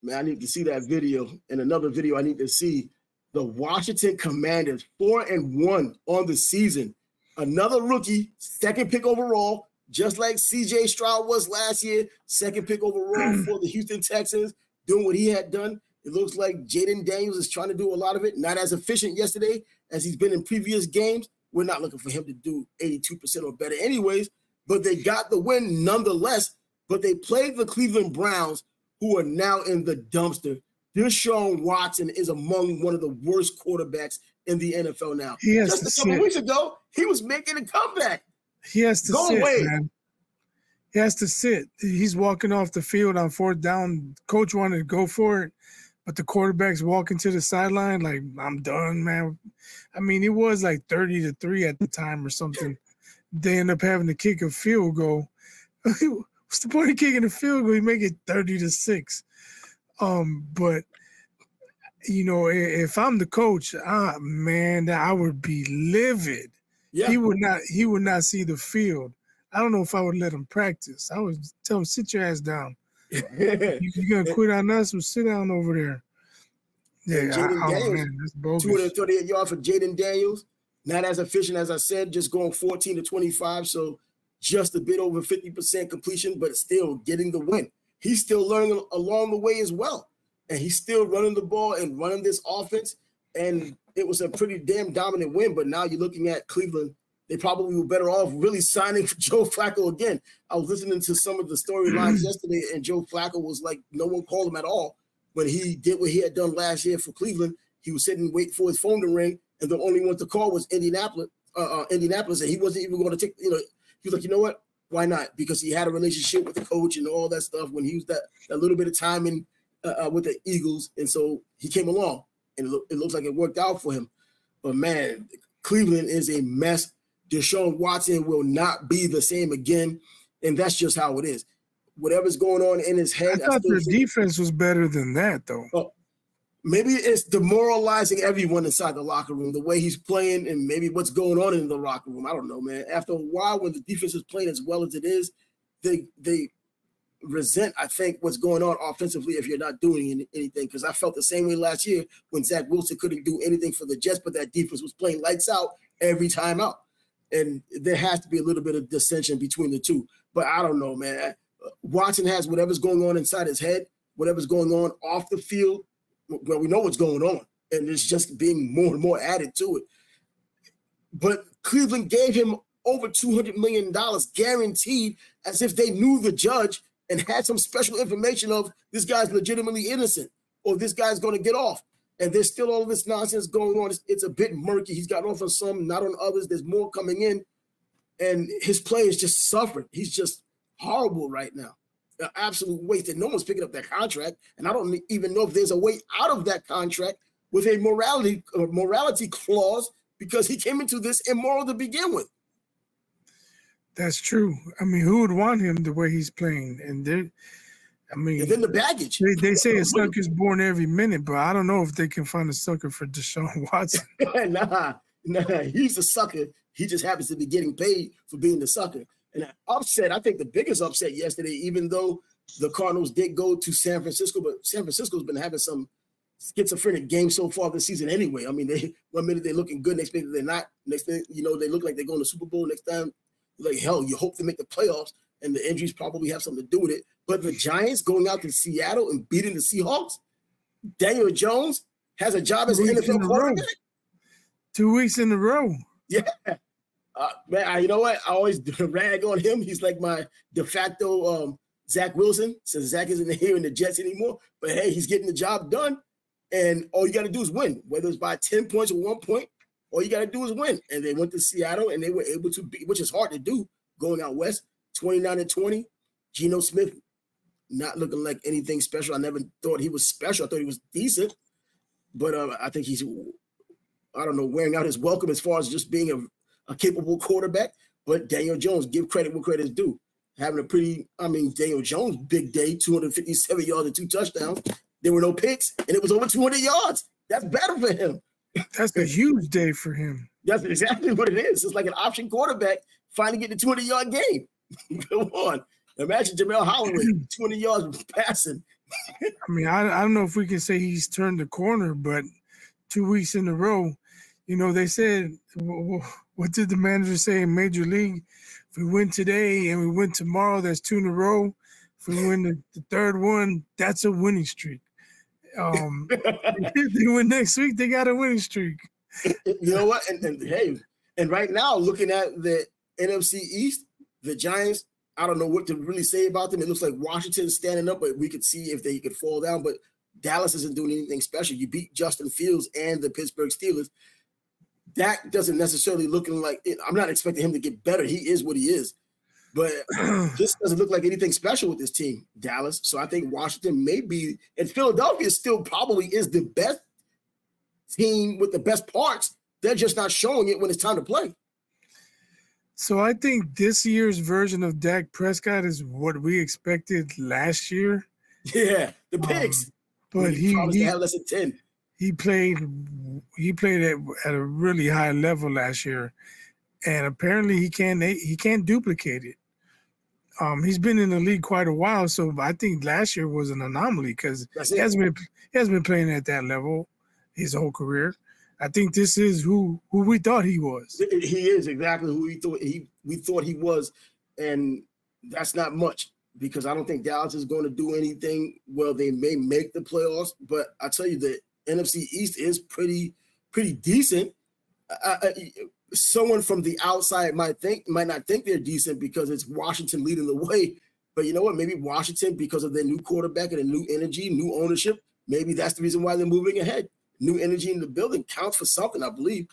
Man, I need to see that video. And another video I need to see. The Washington Commanders, 4-1 on the season. Another rookie, second pick overall, just like C.J. Stroud was last year, second pick overall for the Houston Texans, doing what he had done. It looks like Jayden Daniels is trying to do a lot of it, not as efficient yesterday as he's been in previous games. We're not looking for him to do 82% or better anyways, but they got the win nonetheless. But they played the Cleveland Browns, who are now in the dumpster. Deshaun Watson is among one of the worst quarterbacks in the NFL now. Just a couple weeks ago, he was making a comeback. He has to sit, man. He has to sit. He's walking off the field on fourth down. Coach wanted to go for it, but the quarterback's walking to the sideline like, I'm done, man. I mean, it was like 30-3 at the time or something. They end up having to kick a field goal. What's the point of kicking a field goal? You make it 30-6. But you know, if I'm the coach, man, I would be livid. Yeah. He would not see the field. I don't know if I would let him practice. I would tell him, sit your ass down. You're gonna quit on us, well, sit down over there. Yeah, man, that's bogus. 238 yards for Jayden Daniels. Not as efficient as I said, just going 14-25, so just a bit over 50% completion, but still getting the win. He's still learning along the way as well. And he's still running the ball and running this offense. And it was a pretty damn dominant win. But now you're looking at Cleveland. They probably were better off really signing for Joe Flacco again. I was listening to some of the storylines yesterday, and Joe Flacco was like, no one called him at all. When he did what he had done last year for Cleveland, he was sitting waiting for his phone to ring, and the only one to call was Indianapolis. And he wasn't even going to take, he was like, you know what? Why not? Because he had a relationship with the coach and all that stuff when he was that little bit of time in with the Eagles. And so he came along, and it looks like it worked out for him. But, man, Cleveland is a mess. Deshaun Watson will not be the same again, and that's just how it is. Whatever's going on in his head. I thought their defense was better than that, though. Maybe it's demoralizing everyone inside the locker room, the way he's playing and maybe what's going on in the locker room. I don't know, man. After a while, when the defense is playing as well as it is, they resent, I think, what's going on offensively if you're not doing anything. Because I felt the same way last year when Zach Wilson couldn't do anything for the Jets, but that defense was playing lights out every time out. And there has to be a little bit of dissension between the two. But I don't know, man. Watson has whatever's going on inside his head, whatever's going on off the field. Well, we know what's going on, and it's just being more and more added to it. But Cleveland gave him over $200 million guaranteed, as if they knew the judge and had some special information of this guy's legitimately innocent or this guy's going to get off. And there's still all of this nonsense going on. It's a bit murky. He's gotten off on some, not on others. There's more coming in, and his play is just suffering. He's just horrible right now. An absolute waste, and no one's picking up that contract. And I don't even know if there's a way out of that contract with a morality clause, because he came into this immoral to begin with. That's true. I mean, who would want him the way he's playing? And then the baggage. They say a sucker's born every minute, but I don't know if they can find a sucker for Deshaun Watson. Nah, he's a sucker. He just happens to be getting paid for being the sucker. And upset, I think the biggest upset yesterday, even though the Cardinals did go to San Francisco, but San Francisco's been having some schizophrenic games so far this season anyway. I mean, one minute they're looking good, next minute they're not. Next thing, they look like they're going to the Super Bowl. Next time, like, hell, you hope to make the playoffs, and the injuries probably have something to do with it. But the Giants going out to Seattle and beating the Seahawks, Daniel Jones has a job as an NFL quarterback. 2 weeks in a row. Yeah. Man, you know what? I always rag on him. He's like my de facto Zach Wilson, since Zach isn't here in the Jets anymore. But, hey, he's getting the job done, and all you got to do is win. Whether it's by 10 points or 1 point, all you got to do is win. And they went to Seattle, and they were able to beat, which is hard to do, going out west, 29-20. Geno Smith not looking like anything special. I never thought he was special. I thought he was decent. But I think he's, I don't know, wearing out his welcome as far as just being a capable quarterback. But Daniel Jones, give credit where credit is due. Having Daniel Jones, big day, 257 yards and 2 touchdowns. There were no picks, and it was over 200 yards. That's better for him. That's a huge day for him. That's exactly what it is. It's like an option quarterback finally getting a 200-yard game. Come on. Imagine Jamel Holloway, 200 yards passing, I mean, I don't know if we can say he's turned the corner, but 2 weeks in a row, they said, what did the manager say in Major League? If we win today and we win tomorrow, that's 2 in a row. If we win the third one, that's a winning streak. If they win next week, they got a winning streak. You know what? And right now, looking at the NFC East, the Giants, I don't know what to really say about them. It looks like Washington's standing up, but we could see if they could fall down. But Dallas isn't doing anything special. You beat Justin Fields and the Pittsburgh Steelers. Dak doesn't necessarily looking like it. I'm not expecting him to get better. He is what he is. But this doesn't look like anything special with this team, Dallas. So I think Washington may be, and Philadelphia still probably is the best team with the best parts. They're just not showing it when it's time to play. So I think this year's version of Dak Prescott is what we expected last year. Yeah, the picks. But he had less than 10. He played at a really high level last year, and apparently he can't duplicate it. He's been in the league quite a while, so I think last year was an anomaly because he hasn't been playing at that level his whole career. I think this is who we thought he was. He is exactly who we thought he was, and that's not much because I don't think Dallas is going to do anything. Well, they may make the playoffs, but I tell you the NFC East is pretty decent. Someone from the outside might not think they're decent because it's Washington leading the way. But you know what? Maybe Washington, because of their new quarterback and a new energy, new ownership, maybe that's the reason why they're moving ahead. New energy in the building counts for something, I believe.